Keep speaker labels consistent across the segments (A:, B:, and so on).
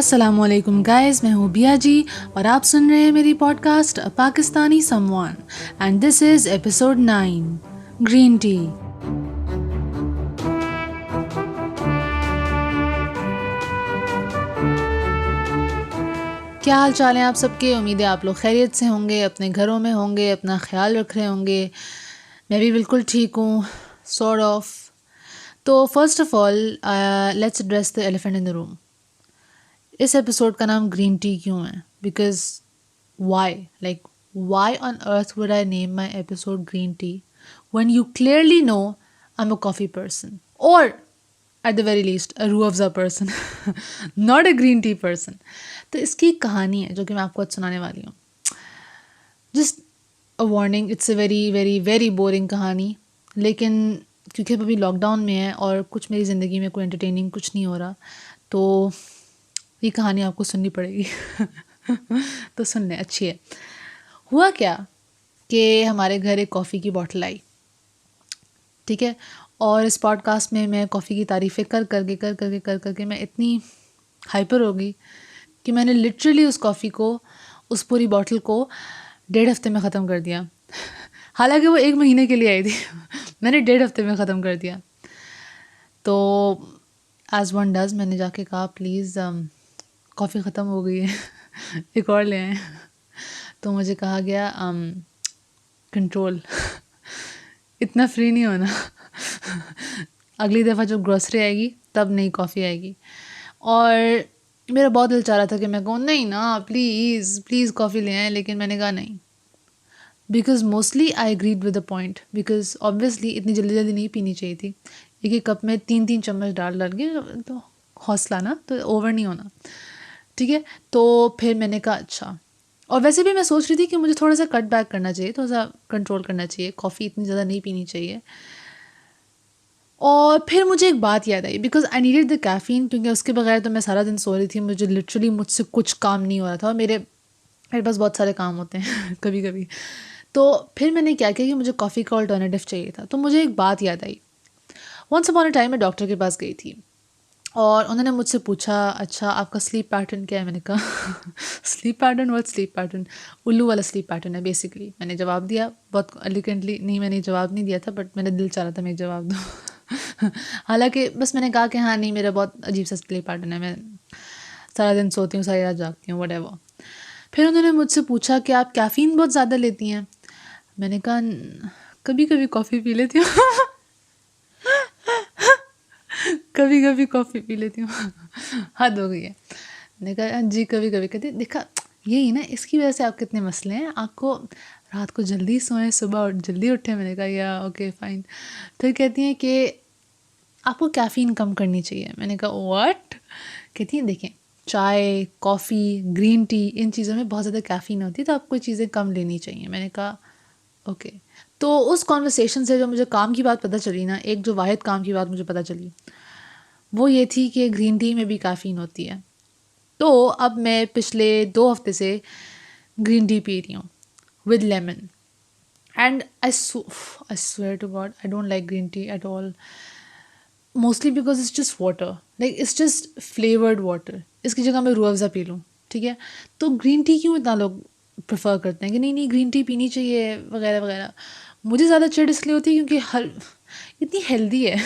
A: अस्सलामुअलैकुम गाइस, मैं हूँ बिया जी और आप सुन रहे हैं मेरी podcast a Pakistani someone and this is episode 9 green tea. क्या हाल चाल है आप सबके। उम्मीद है आप लोग खैरियत से होंगे, अपने घरों में होंगे, अपना ख्याल रख रहे होंगे। मैं भी बिल्कुल ठीक हूँ, सॉर्ट ऑफ। तो first of all let's address the elephant in the room. इस एपिसोड का नाम ग्रीन टी क्यों है? Because why on earth would I name my episode green tea when you clearly know I'm a coffee person, or at the very least a Rooh Afza person, not a green tea person. तो इसकी एक कहानी है जो कि मैं आपको आज सुनाने वाली हूँ। Just a warning, it's a very very very boring कहानी, लेकिन क्योंकि अभी लॉकडाउन में है और कुछ मेरी ज़िंदगी में कोई एंटरटेनिंग कुछ नहीं हो रहा, तो ये कहानी आपको सुननी पड़ेगी। तो सुन लें, अच्छी है। हुआ क्या कि हमारे घर एक कॉफ़ी की बॉटल आई, ठीक है। और इस पॉडकास्ट में मैं कॉफ़ी की तारीफ़ें कर करके मैं इतनी हाइपर हो गई कि मैंने लिटरली उस कॉफ़ी को, उस पूरी बॉटल को 1.5 हफ्ते में ख़त्म कर दिया। हालांकि वो 1 महीने के लिए आई थी। मैंने 1.5 हफ्ते में ख़त्म कर दिया। तो एज़ वन डज़ मैंने जाके कहा प्लीज़ कॉफ़ी ख़त्म हो गई है, एक और ले आएँ। तो मुझे कहा गया कंट्रोल, इतना फ्री नहीं होना। अगली दफ़ा जब ग्रोसरी आएगी तब नई कॉफ़ी आएगी। और मेरा बहुत दिल चाह रहा था कि मैं कहूँ नहीं ना, प्लीज़ प्लीज़ कॉफ़ी ले आएँ, लेकिन मैंने कहा नहीं। Because mostly I agreed with the point, because obviously इतनी जल्दी जल्दी नहीं पीनी चाहिए थी। एक एक कप में 3-3 चम्मच डाल के, तो हौसला ना, तो ओवर नहीं होना, ठीक है। तो फिर मैंने कहा अच्छा। और वैसे भी मैं सोच रही थी कि मुझे थोड़ा सा कट बैक करना चाहिए, थोड़ा सा कंट्रोल करना चाहिए, कॉफ़ी इतनी ज़्यादा नहीं पीनी चाहिए। और फिर मुझे एक बात याद आई, because I needed the caffeine, क्योंकि उसके बगैर तो मैं सारा दिन सो रही थी। मुझे लिटरली मुझसे कुछ काम नहीं हो रहा था, और मेरे पास बहुत सारे काम होते हैं कभी कभी। तो फिर मैंने क्या किया कि मुझे कॉफ़ी का अल्टरनेटिव चाहिए था। तो मुझे एक बात याद आई। वंस अपॉन अ टाइम मैं डॉक्टर के पास गई थी और उन्होंने मुझसे पूछा अच्छा आपका स्लीप पैटर्न क्या है। मैंने कहा sleep pattern? What sleep pattern? उल्लू वाला स्लीप पैटर्न है बेसिकली। मैंने जवाब दिया बहुत एलिगेंटली। नहीं, मैंने जवाब नहीं दिया था, बट मैंने दिल चाह रहा था मैं एक जवाब दूँ। हालांकि बस मैंने कहा कि हाँ नहीं, मेरा बहुत अजीब सा स्लीप पैटर्न है, मैं सारा दिन सोती हूँ, सारी रात जागती हूँ, व्हाटएवर। फिर उन्होंने मुझसे पूछा कि आप कैफ़ीन बहुत ज़्यादा लेती हैं। मैंने कहा कभी कभी कॉफ़ी पी लेती हूँ। कभी कभी कॉफ़ी पी लेती हूँ। हद हो गई है। मैंने कहा जी कभी कभी। कहती देखा, यही ना, इसकी वजह से आपके इतने मसले हैं, आपको रात को जल्दी सोएं, सुबह जल्दी उठें। मैंने कहा या ओके फ़ाइन। फिर कहती हैं कि आपको कैफ़ीन कम करनी चाहिए। मैंने कहा व्हाट? कहती हैं देखें, चाय, कॉफ़ी, ग्रीन टी, इन चीज़ों में बहुत ज़्यादा कैफ़ीन होती है, तो आपको चीज़ें कम लेनी चाहिए। मैंने कहा ओके। तो उस कॉन्वर्सेशन से जो मुझे काम की बात पता चली ना, एक जो वाहिद काम की बात मुझे पता चली, वो ये थी कि ग्रीन टी में भी कैफ़ीन होती है। तो अब मैं पिछले 2 हफ्ते से ग्रीन टी पी रही हूँ with lemon, and I swear to God I don't like green tea at all, mostly because it's just water, like it's just flavoured water. इसकी जगह मैं रूह अफ़ज़ा पी लूँ, ठीक है। तो ग्रीन टी क्यों इतना लोग प्रेफर करते हैं कि नहीं नहीं ग्रीन टी पीनी चाहिए वगैरह वगैरह। मुझे ज़्यादा चिढ़ इसलिए होती है क्योंकि हर इतनी हेल्दी है।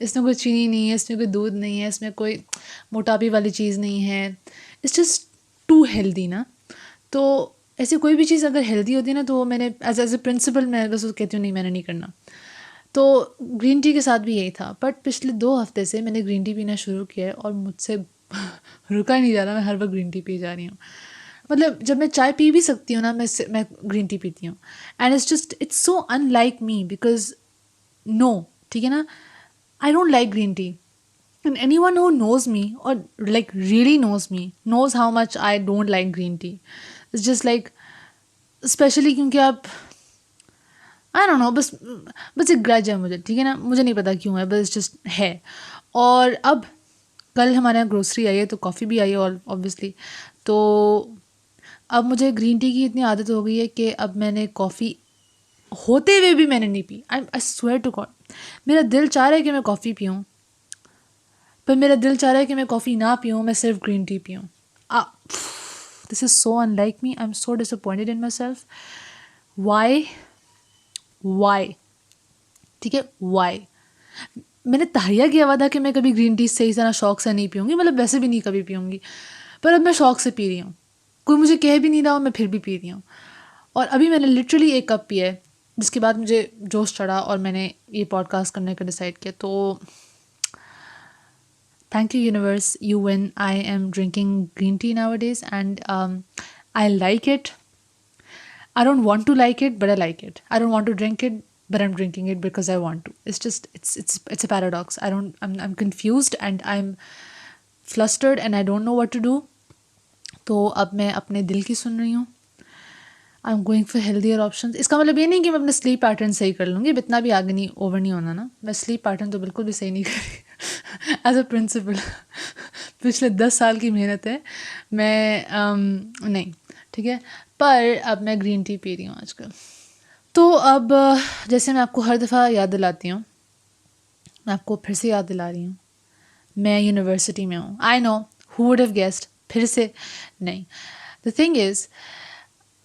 A: इसमें कोई चीनी नहीं है, इसमें कोई दूध नहीं है, इसमें कोई मोटापे वाली चीज़ नहीं है। इट्स जस्ट टू हेल्दी ना। तो ऐसी कोई भी चीज़ अगर हेल्दी होती है ना, तो वो मैंने एज ए प्रिंसिपल मैं बस कहती हूँ नहीं, मैंने नहीं करना। तो ग्रीन टी के साथ भी यही था। बट पिछले 2 हफ्ते से मैंने ग्रीन टी पीना शुरू किया है और मुझसे रुका ही नहीं जा रहा। मैं हर वक्त ग्रीन टी पी जा रही हूँ। मतलब जब मैं चाय पी भी सकती हूँ ना, मैं ग्रीन टी पीती हूँ। And it's so unlike me, because no, ठीक है ना, I don't like green tea. And any one who knows me और like really knows me knows how much I don't like green tea. It's just like, specially क्योंकि आप, I don't know, बस एक grudge है मुझे, ठीक है ना, मुझे नहीं पता क्यों है, बस जस्ट है। और अब कल हमारे यहाँ ग्रोसरी आई है, तो कॉफ़ी भी आई है ऑब्वियसली। तो अब मुझे ग्रीन टी की इतनी आदत हो गई है कि अब मैंने कॉफ़ी होते हुए भी मैंने नहीं पी। आई स्वेयर टू गॉड, मेरा दिल चाह रहा है कि मैं कॉफ़ी पीऊँ, पर मेरा दिल चाह रहा है कि मैं कॉफ़ी ना पीऊँ, मैं सिर्फ ग्रीन टी पीऊँ. This is so unlike me. I am so disappointed in my self. Why? ठीक है, वाई? मैंने तहैया किया हुआ था कि मैं कभी ग्रीन टी सही तरह शौक से नहीं पीऊँगी, मतलब वैसे भी नहीं कभी पीऊँगी, पर अब मैं शौक से पी रही हूँ. कोई मुझे कह भी नहीं रहा और मैं फिर भी पी रही हूँ. और अभी मैंने लिटरली 1 कप पिया है, जिसके बाद मुझे जोश चढ़ा और मैंने ये पॉडकास्ट करने का डिसाइड किया. तो thank you universe, you win. I am drinking green tea nowadays, and I like it. I don't want to like it, but I like it. I don't want to drink it, but I'm drinking it because I want to. It's just it's a paradox. I'm confused and I'm flustered and I don't know what to do. तो अब मैं अपने दिल की सुन रही हूँ. I am going for healthier option. इसका मतलब ये नहीं कि मैं अपना स्लीप पैटर्न सही कर लूँगी. इतना भी आगे नहीं, ओवर नहीं होना ना. मैं स्लीप पैटर्न तो बिल्कुल भी सही नहीं कर रही एज अ प्रिंसिपल. पिछले 10 साल की मेहनत है. मैं नहीं, ठीक है. पर अब मैं ग्रीन टी पी रही हूँ आजकल. तो अब जैसे मैं आपको हर दफ़ा याद दिलाती हूँ, मैं आपको फिर से याद दिला रही हूँ, मैं यूनिवर्सिटी में हूँ. I know, who would have guessed. फिर से नहीं. The thing is,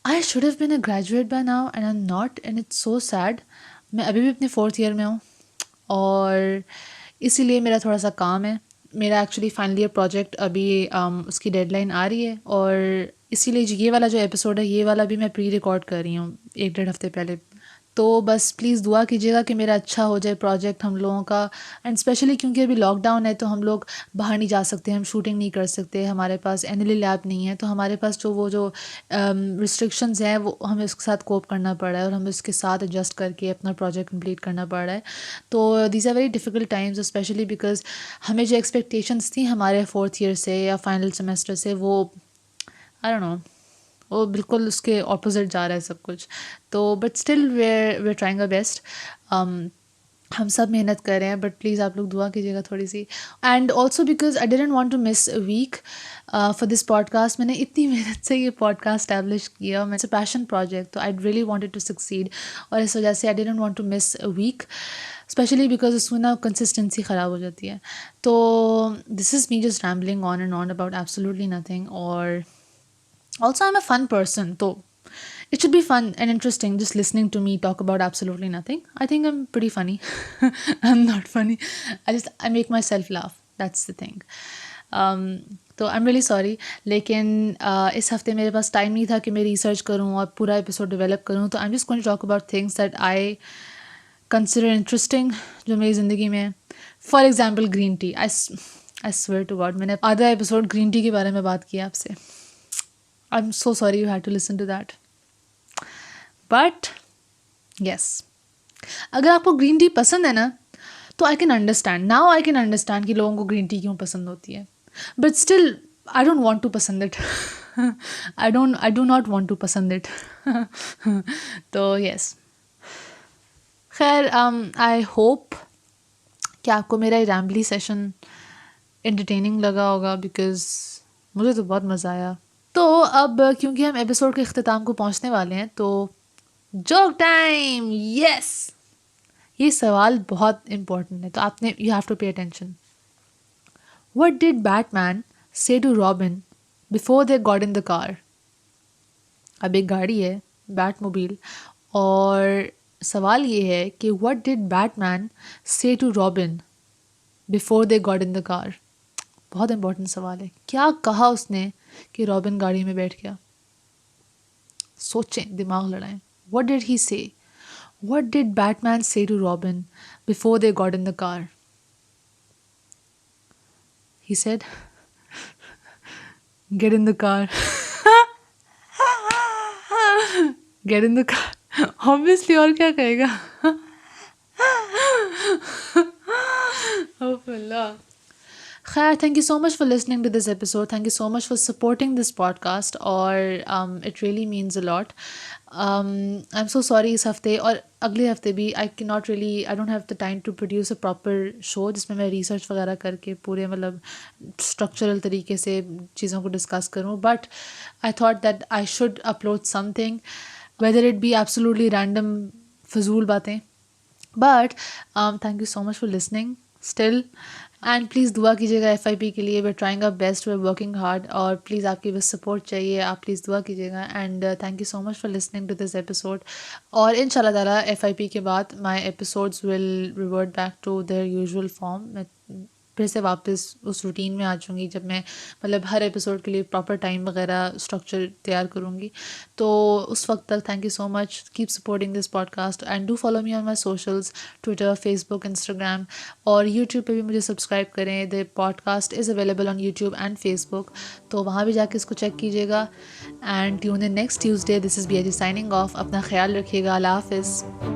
A: I should have been a graduate by now and I'm not, and it's so sad. मैं अभी भी अपने 4th ईयर में हूँ और इसीलिए मेरा थोड़ा सा काम है. मेरा एक्चुअली फाइनल ईयर प्रोजेक्ट अभी उसकी डेडलाइन आ रही है और इसीलिए ये वाला जो एपिसोड है, ये वाला भी मैं प्री रिकॉर्ड कर रही हूँ 1-1.5 हफ्ते पहले. तो बस प्लीज़ दुआ कीजिएगा कि मेरा अच्छा हो जाए प्रोजेक्ट हम लोगों का. एंड स्पेशली क्योंकि अभी लॉकडाउन है तो हम लोग बाहर नहीं जा सकते, हम शूटिंग नहीं कर सकते, हमारे पास एनएलई लैब नहीं है, तो हमारे पास जो रिस्ट्रिक्शंस हैं वो हमें उसके साथ कोप करना पड़ रहा है और हमें उसके साथ एडजस्ट करके अपना प्रोजेक्ट कंप्लीट करना पड़ रहा है. तो these are very difficult times, specially because हमें जो एक्सपेक्टेशंस थी हमारे 4th ईयर से या फाइनल सेमेस्टर से, वो आई डोंट नो, वो बिल्कुल उसके ऑपोजिट जा रहा है सब कुछ. तो but still we're trying our best. हम सब मेहनत कर रहे हैं, बट प्लीज़ आप लोग दुआ कीजिएगा थोड़ी सी. And also because I didn't want to miss a week for this podcast. मैंने इतनी मेहनत से ये पॉडकास्ट स्टैब्लिश किया, मैं इट्स अ पैशन प्रोजेक्ट, तो I really wanted to succeed. और इस वजह से I didn't want to miss a week, specially because उसमें ना कंसिस्टेंसी ख़राब हो जाती है. तो this is me just rambling on and on about absolutely nothing. और also, I'm a fun person, so it should be fun and interesting just listening to me talk about absolutely nothing. I think I'm pretty funny. I'm not funny. I make myself laugh. That's the thing. तो I am really sorry, लेकिन इस हफ्ते मेरे पास time नहीं था कि मैं research करूँ और पूरा एपिसोड डेवलप करूँ. तो I am just going to talk about things that I consider interesting जो मेरी ज़िंदगी में. For example green tea. I swear to God, मैंने आधा एपिसोड ग्रीन टी के बारे में बात किया आपसे. I'm so sorry you had to listen to that. But yes, अगर आपको ग्रीन टी पसंद है ना, तो I can understand. Now I can understand कि लोगों को ग्रीन टी क्यों पसंद होती है. But still I don't want to पसंद it. I do not want to पसंद इट. तो यस, खैर, आई होप कि आपको मेरा रैम्बली सेशन एंटरटेनिंग लगा होगा, बिकॉज मुझे तो बहुत मज़ा आया. तो अब क्योंकि हम एपिसोड के अख्ताम को पहुंचने वाले हैं, तो जोक टाइम. यस, ये सवाल बहुत इम्पोर्टेंट है, तो आपने you have to pay attention. What did Batman say to Robin before they got in the car. अब एक गाड़ी है, बैटमोबाइल, और सवाल ये है कि what did Batman say to Robin before they got in the car. बहुत इंपॉर्टेंट सवाल है. क्या कहा उसने कि रॉबिन गाड़ी में बैठ गया. सोचें, दिमाग लड़ाएं. What did he say? What did Batman say to Robin before they got in the car? He said, get in the car. Get in the car. Obviously, और क्या कहेगा. Oh, Allah. Khair, thank you so much for listening to this episode. Thank you so much for supporting this podcast. और it really means a lot. I'm so sorry इस हफ्ते और अगले हफ्ते भी I don't have the time to produce a proper show जिसमें मैं research वगैरह करके पूरे मतलब structural तरीके से चीज़ों को discuss करूँ. But I thought that I should upload something, whether it be absolutely random फजूल बातें. But thank you so much for listening still, and please दुआ कीजिएगा FIP के लिए, we are trying our best, we are working hard, और please आपकी बस support चाहिए, आप प्लीज़ दुआ कीजिएगा। And thank you so much for listening to this episode. और इंशाल्लाह ताला FIP के बाद my episodes will revert back to their usual form. मैं फिर से वापस उस रूटीन में आ जाऊँगी जब मैं मतलब हर एपिसोड के लिए प्रॉपर टाइम वगैरह स्ट्रक्चर तैयार करूँगी। तो उस वक्त तक thank you so much, keep supporting this podcast and do follow me on my socials, Twitter, Facebook, Instagram, और यूट्यूब पे भी मुझे सब्सक्राइब करें। The podcast is available on YouTube and Facebook, तो वहाँ भी जाके इसको चेक कीजिएगा। And tune in next Tuesday. This is BIG signing off. अपना ख्याल रखिएगा। अल्लाह हाफिज़।